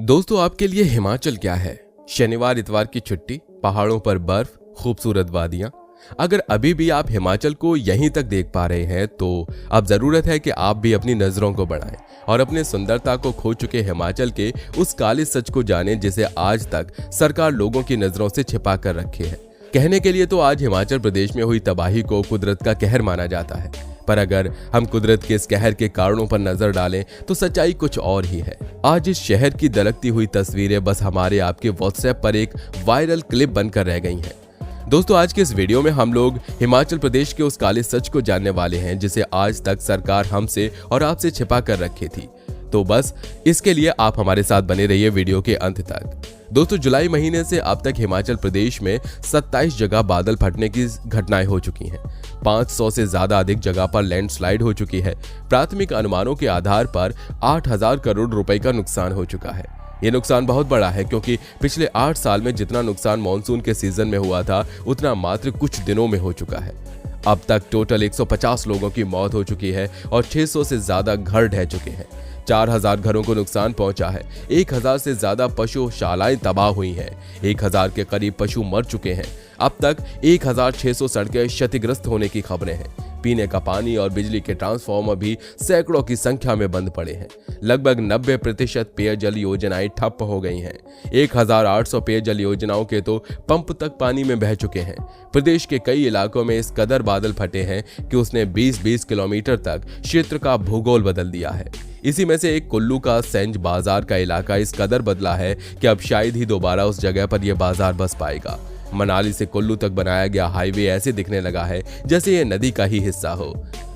दोस्तों, आपके लिए हिमाचल क्या है? शनिवार इतवार की छुट्टी, पहाड़ों पर बर्फ, खूबसूरत वादियां। अगर अभी भी आप हिमाचल को यहीं तक देख पा रहे हैं तो अब जरूरत है कि आप भी अपनी नजरों को बढ़ाएं और अपने सुंदरता को खो चुके हिमाचल के उस काले सच को जानें जिसे आज तक सरकार लोगों की नजरों से छिपा कर रखे है। कहने के लिए तो आज हिमाचल प्रदेश में हुई तबाही को कुदरत का कहर माना जाता है, पर अगर हम कुदरत के इस कहर के कारणों पर नजर डालें तो सच्चाई कुछ और ही है। आज इस शहर की दरकती हुई तस्वीरें बस हमारे आपके व्हाट्सएप पर एक वायरल क्लिप बनकर रह गई हैं। दोस्तों, आज के इस वीडियो में हम लोग हिमाचल प्रदेश के उस काले सच को जानने वाले हैं जिसे आज तक सरकार हमसे और आपसे छिपा कर रखी थी। तो बस इसके लिए आप हमारे साथ बने रहिए वीडियो के अंत तक। दोस्तों, जुलाई महीने से अब तक हिमाचल प्रदेश में 27 जगह बादल फटने की घटनाएं हो चुकी हैं। 500 से ज्यादा अधिक जगह पर लैंडस्लाइड हो चुकी है। प्राथमिक अनुमानों के आधार पर 8,000 करोड़ रुपए का नुकसान हो चुका है। ये नुकसान बहुत बड़ा है क्योंकि पिछले 8 साल में जितना नुकसान मानसून के सीजन में हुआ था उतना मात्र कुछ दिनों में हो चुका है। अब तक टोटल 150 लोगों की मौत हो चुकी है और 600 से ज्यादा घर ढह चुके हैं। 4,000 घरों को नुकसान पहुंचा है। 1,000 से ज्यादा पशुशालाएं तबाह हुई हैं। 1,000 के करीब पशु मर चुके हैं। अब तक 1,600 सड़कें क्षतिग्रस्त होने की खबरें हैं। पीने का पानी और बिजली के ट्रांसफार्मर भी सैकड़ों की संख्या में बंद पड़े हैं। लगभग 90% पेयजल योजनाएं ठप हो गई हैं। 1,800 पेयजल योजनाओं के तो पंप तक पानी में बह चुके हैं। प्रदेश के कई इलाकों में इस कदर बादल फटे हैं कि उसने 20-20 किलोमीटर तक क्षेत्र का भूगोल बदल दिया है। इसी में से एक कुल्लू का सेंज बाजार का इलाका इस कदर बदला है कि अब शायद ही दोबारा उस जगह पर यह बाजार बस पाएगा। मनाली से कुल्लू तक बनाया गया हाईवे ऐसे दिखने लगा है जैसे ये नदी का ही हिस्सा हो।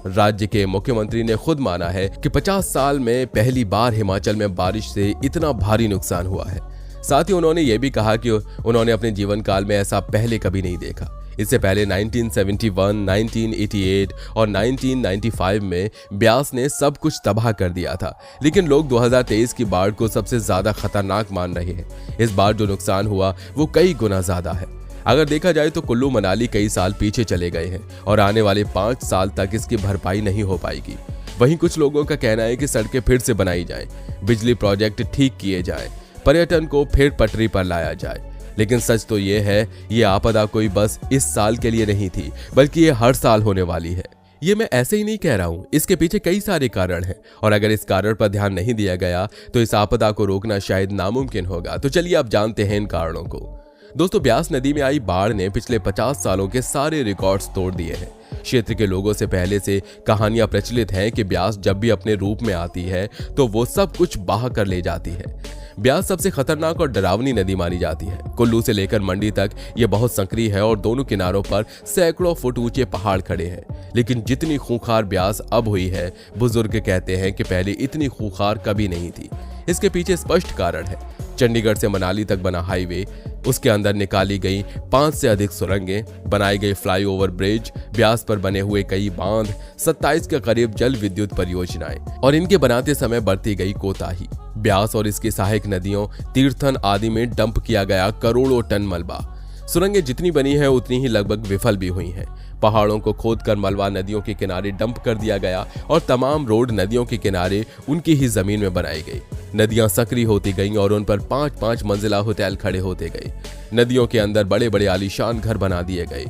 राज्य के मुख्यमंत्री ने खुद माना है कि 50 साल में पहली बार हिमाचल में बारिश से इतना भारी नुकसान हुआ है। साथ ही उन्होंने ये भी कहा कि उन्होंने अपने जीवन काल में ऐसा पहले कभी नहीं देखा। इससे पहले 1971, 1988 और 1995 में ब्यास ने सब कुछ तबाह कर दिया था, लेकिन लोग 2023 की बाढ़ को सबसे ज्यादा खतरनाक मान रहे हैं। इस बार जो नुकसान हुआ वो कई गुना ज्यादा है। अगर देखा जाए तो कुल्लू मनाली कई साल पीछे चले गए हैं और आने वाले 5 साल तक इसकी भरपाई नहीं हो पाएगी। वहीं कुछ लोगों का कहना है कि सड़कें फिर से बनाई जाएं, बिजली प्रोजेक्ट ठीक किए जाएं, पर्यटन को फिर पटरी पर लाया जाए। लेकिन सच तो ये है, ये आपदा कोई बस इस साल के लिए नहीं थी, बल्कि ये हर साल होने वाली है। ये मैं ऐसे ही नहीं कह रहा हूँ, इसके पीछे कई सारे कारण हैं और अगर इस कारण पर ध्यान नहीं दिया गया तो इस आपदा को रोकना शायद नामुमकिन होगा। तो चलिए अब जानते हैं इन कारणों को। दोस्तों, ब्यास नदी में आई बाढ़ ने पिछले 50 सालों के सारे रिकॉर्ड्स तोड़ दिए हैं। क्षेत्र के लोगों से पहले से कहानियां प्रचलित हैं कि ब्यास जब भी अपने रूप में आती है तो वो सब कुछ बहा कर ले जाती है। ब्यास सबसे खतरनाक और डरावनी नदी मानी जाती है। कुल्लू से लेकर मंडी तक ये बहुत सक्रिय है और दोनों किनारों पर सैकड़ों फुट ऊंचे पहाड़ खड़े हैं। लेकिन जितनी खूंखार ब्यास अब हुई है, बुजुर्ग कहते हैं कि पहले इतनी खूंखार कभी नहीं थी। इसके पीछे स्पष्ट कारण है। चंडीगढ़ से मनाली तक बना हाईवे, उसके अंदर निकाली गई 5 से अधिक सुरंगें, बनाई गई फ्लाईओवर ब्रिज, ब्यास पर बने हुए कई बांध, 27 के करीब जल विद्युत परियोजनाएं और इनके बनाते समय बरती गई कोताही। ब्यास और इसकी सहायक नदियों तीर्थन आदि में डंप किया गया करोड़ों टन मलबा। सुरंगें जितनी बनी है उतनी ही लगभग विफल भी हुई हैं। पहाड़ों को खोदकर मलबा नदियों के किनारे डंप कर दिया गया और तमाम रोड नदियों के किनारे उनकी ही जमीन में बनाई गई। नदियां सक्रिय होती गईं और उन पर 5-5 मंजिला होटल खड़े होते गए। नदियों के अंदर बड़े बड़े आलीशान घर बना दिए गए।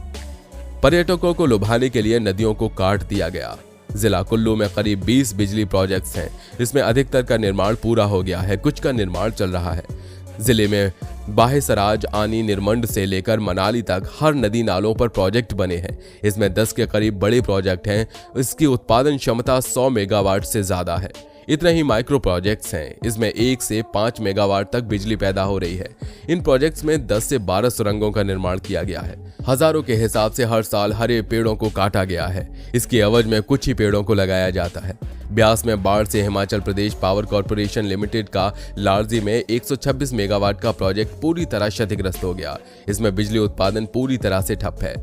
पर्यटकों को लुभाने के लिए नदियों को काट दिया गया। जिला कुल्लू में करीब 20 बिजली प्रोजेक्ट्स हैं। इसमें अधिकतर का निर्माण पूरा हो गया है, कुछ का निर्माण चल रहा है। जिले में बाहेसराज, आनी, निरमंड से लेकर मनाली तक हर नदी नालों पर प्रोजेक्ट बने हैं। इसमें 10 के करीब बड़े प्रोजेक्ट हैं। इसकी उत्पादन क्षमता 100 मेगावाट से ज्यादा है। इतने ही माइक्रो प्रोजेक्ट्स हैं। इसमें 1 से 5 मेगावाट तक बिजली पैदा हो रही है। इन प्रोजेक्ट्स में 10 से 12 सुरंगों का निर्माण किया गया है। हजारों के हिसाब से हर साल हरे पेड़ों को काटा गया है। इसकी एवज में कुछ ही पेड़ों को लगाया जाता है। ब्यास में बाढ़ से Himachal Pradesh power corporation limited का लारजी में 126 मेगावाट का प्रोजेक्ट पूरी तरह क्षतिग्रस्त हो गया। इसमें बिजली उत्पादन पूरी तरह से ठप है।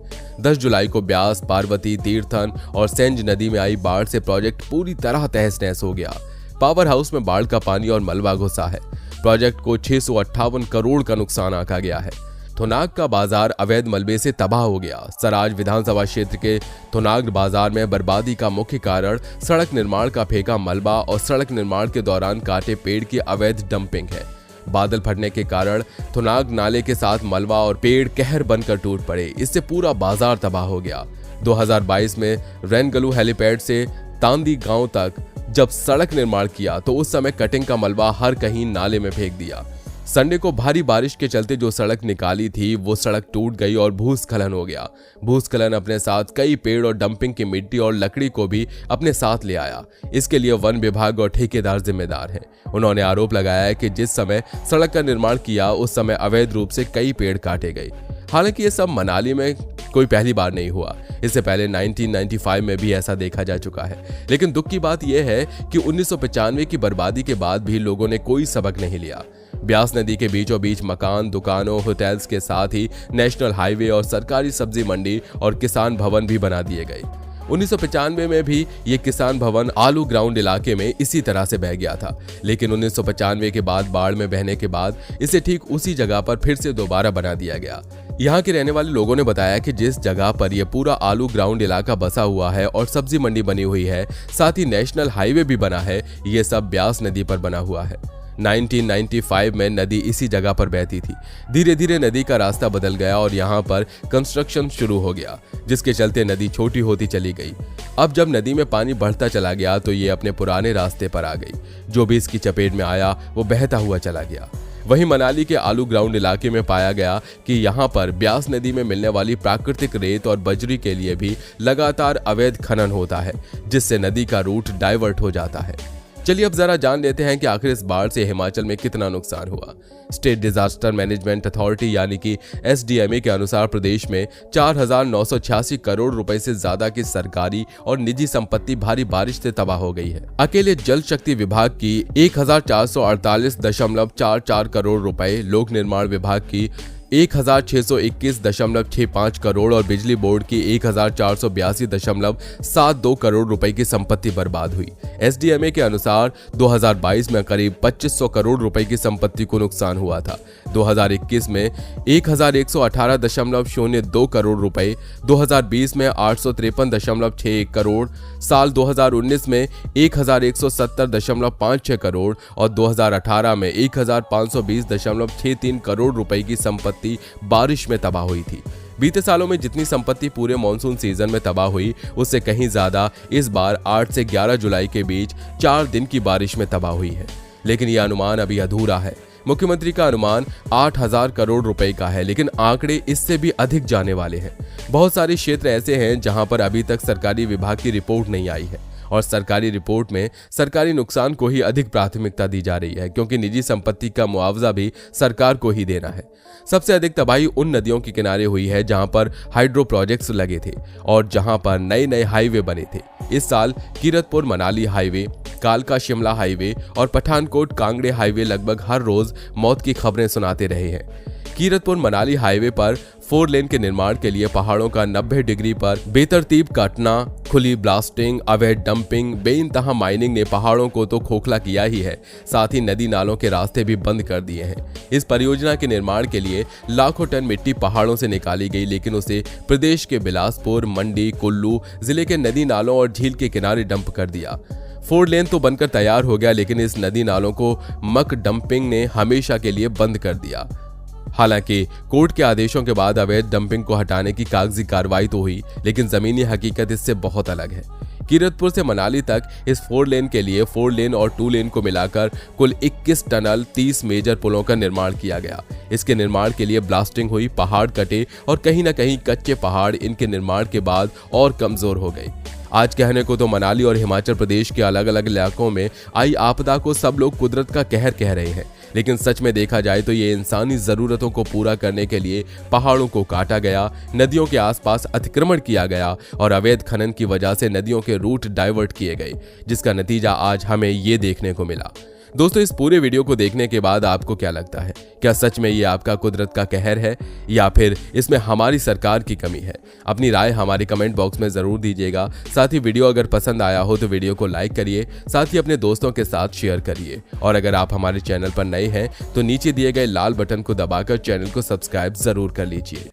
10 जुलाई को ब्यास, पार्वती, तीर्थन और सेंज नदी में आई बाढ़ से प्रोजेक्ट पूरी तरह तहस नहस हो गया। पावर हाउस में बाढ़ का पानी और मलबा घुसा है। प्रोजेक्ट को 658 करोड़ का नुकसान आंका गया है। थोनाग का बाजार अवैध मलबे से तबाह हो गया। सराज विधानसभा क्षेत्र के थोनाग बाजार में बर्बादी का मुख्य कारण सड़क निर्माण का फेंका मलबा और सड़क निर्माण के दौरान काटे पेड़ की अवैध डंपिंग है। बादल फटने के कारण थुनाग नाले के साथ मलबा और पेड़ कहर बनकर टूट पड़े। इससे पूरा बाजार तबाह हो गया। 2022 में रेनगलू हेलीपैड से तांदी गांव तक जब सड़क निर्माण किया तो उस समय कटिंग का मलबा हर कहीं नाले में फेंक दिया। संडे को भारी बारिश के चलते जो सड़क निकाली थी वो सड़क टूट गई और भूस्खलन हो गया। भूस्खलन अपने साथ कई पेड़ और डंपिंग की मिट्टी और लकड़ी को भी अपने साथ ले आया। इसके लिए वन विभाग और ठेकेदार जिम्मेदार हैं। उन्होंने आरोप लगाया है कि जिस समय सड़क का निर्माण किया उस समय अवैध रूप से कई पेड़ काटे गए। हालांकि ये सब मनाली में कोई पहली बार नहीं हुआ, इससे पहले 1995 में भी ऐसा देखा जा चुका है। लेकिन दुख की बात यह है कि 1995 की बर्बादी के बाद भी लोगों ने कोई सबक नहीं लिया। ब्यास नदी के बीचों बीच मकान, दुकानों, होटल्स के साथ ही नेशनल हाईवे और सरकारी सब्जी मंडी और किसान भवन भी बना दिए गए। 1995 में भी ये किसान भवन आलू ग्राउंड इलाके में इसी तरह से बह गया था। लेकिन 1995 के बाद बाढ़ में बहने के बाद इसे ठीक उसी जगह पर फिर से दोबारा बना दिया गया। यहाँ के रहने वाले लोगों ने बताया कि जिस जगह पर यह पूरा आलू ग्राउंड इलाका बसा हुआ है और सब्जी मंडी बनी हुई है, साथ ही नेशनल हाईवे भी बना है, ये सब ब्यास नदी पर बना हुआ है। 1995 में नदी इसी जगह पर बहती थी। धीरे धीरे नदी का रास्ता बदल गया और यहाँ पर कंस्ट्रक्शन शुरू हो गया, जिसके चलते नदी छोटी होती चली गई। अब जब नदी में पानी बढ़ता चला गया तो ये अपने पुराने रास्ते पर आ गई। जो भी इसकी चपेट में आया वो बहता हुआ चला गया। वहीं मनाली के आलू ग्राउंड इलाके में पाया गया कि यहाँ पर ब्यास नदी में मिलने वाली प्राकृतिक रेत और बजरी के लिए भी लगातार अवैध खनन होता है, जिससे नदी का रूट डाइवर्ट हो जाता है। चलिए अब जरा जान लेते हैं कि आखिर इस बाढ़ से हिमाचल में कितना नुकसान हुआ। स्टेट डिजास्टर मैनेजमेंट अथॉरिटी यानी कि SDMA के अनुसार प्रदेश में 4,986 करोड़ रुपए से ज्यादा की सरकारी और निजी संपत्ति भारी बारिश से तबाह हो गई है। अकेले जल शक्ति विभाग की 1,448.44 करोड़ रुपए, लोक निर्माण विभाग की 1,621.65 करोड़ और बिजली बोर्ड की 1,482.72 करोड़ रुपए की संपत्ति बर्बाद हुई। SDMA के अनुसार 2022 में करीब 2,500 करोड़ रुपए की संपत्ति को नुकसान हुआ था। 2021 में 1,118.02 करोड़ रुपए, 2020 में 853.61 करोड़, साल 2019 में 1,170.56 करोड़ और 2018 में 1,520.63 करोड़ रुपए की संपत्ति बारिश में तबाह हुई थी। बीते सालों में जितनी संपत्ति पूरे मॉनसून सीजन में तबाह हुई उससे कहीं ज्यादा इस बार 8 से 11 जुलाई के बीच 4 दिन की बारिश में तबाह हुई है। लेकिन यह अनुमान अभी अधूरा है। मुख्यमंत्री का अनुमान 8,000 करोड़ रुपए का है, लेकिन आंकड़े इससे भी अधिक जाने वाले हैं। बहुत सारे क्षेत्र ऐसे हैं जहां पर अभी तक सरकारी विभाग की रिपोर्ट नहीं आई है और सरकारी रिपोर्ट में सरकारी नुकसान को ही अधिक प्राथमिकता दी जा रही है, क्योंकि निजी संपत्ति का मुआवजा भी सरकार को ही देना है। सबसे अधिक तबाही उन नदियों के किनारे हुई है जहां पर हाइड्रो प्रोजेक्ट्स लगे थे और जहां पर नए नए हाईवे बने थे। इस साल कीरतपुर मनाली हाईवे, कालका शिमला हाईवे और पठानकोट कांगड़े हाईवे लगभग हर रोज मौत की खबरें सुनाते रहे हैं। कीरतपुर मनाली हाईवे पर 4 लेन के निर्माण के लिए पहाड़ों का 90 डिग्री पर बेतरतीब काटना, खुली ब्लास्टिंग, अवैध डंपिंग, बेइंतहा माइनिंग ने पहाड़ों को तो खोखला किया ही है, साथ ही नदी नालों के रास्ते भी बंद कर दिए हैं। इस परियोजना के निर्माण के लिए लाखों टन मिट्टी पहाड़ों से निकाली गई, लेकिन उसे प्रदेश के बिलासपुर, मंडी, कुल्लू जिले के नदी नालों और झील के किनारे डंप कर दिया। 4 लेन तो बनकर तैयार हो गया, लेकिन इस नदी नालों को मक डंपिंग ने हमेशा के लिए बंद कर दिया। हालांकि कोर्ट के आदेशों के बाद अवैध डंपिंग को हटाने की कागजी कार्रवाई तो हुई, लेकिन जमीनी हकीकत इससे बहुत अलग है। कीरतपुर से मनाली तक इस 4 लेन के लिए 4 लेन और 2 लेन को मिलाकर कुल 21 टनल, 30 मेजर पुलों का निर्माण किया गया। इसके निर्माण के लिए ब्लास्टिंग हुई, पहाड़ कटे और कहीं न कहीं कच्चे पहाड़ इनके निर्माण के बाद और कमजोर हो गए। आज कहने को तो मनाली और हिमाचल प्रदेश के अलग अलग इलाकों में आई आपदा को सब लोग कुदरत का कहर कह रहे हैं, लेकिन सच में देखा जाए तो ये इंसानी जरूरतों को पूरा करने के लिए पहाड़ों को काटा गया, नदियों के आसपास अतिक्रमण किया गया और अवैध खनन की वजह से नदियों के रूट डाइवर्ट किए गए, जिसका नतीजा आज हमें ये देखने को मिला। दोस्तों, इस पूरे वीडियो को देखने के बाद आपको क्या लगता है? क्या सच में ये आपका कुदरत का कहर है या फिर इसमें हमारी सरकार की कमी है? अपनी राय हमारे कमेंट बॉक्स में जरूर दीजिएगा। साथ ही वीडियो अगर पसंद आया हो तो वीडियो को लाइक करिए, साथ ही अपने दोस्तों के साथ शेयर करिए और अगर आप हमारे चैनल पर नए हैं तो नीचे दिए गए लाल बटन को दबाकर चैनल को सब्सक्राइब जरूर कर लीजिए।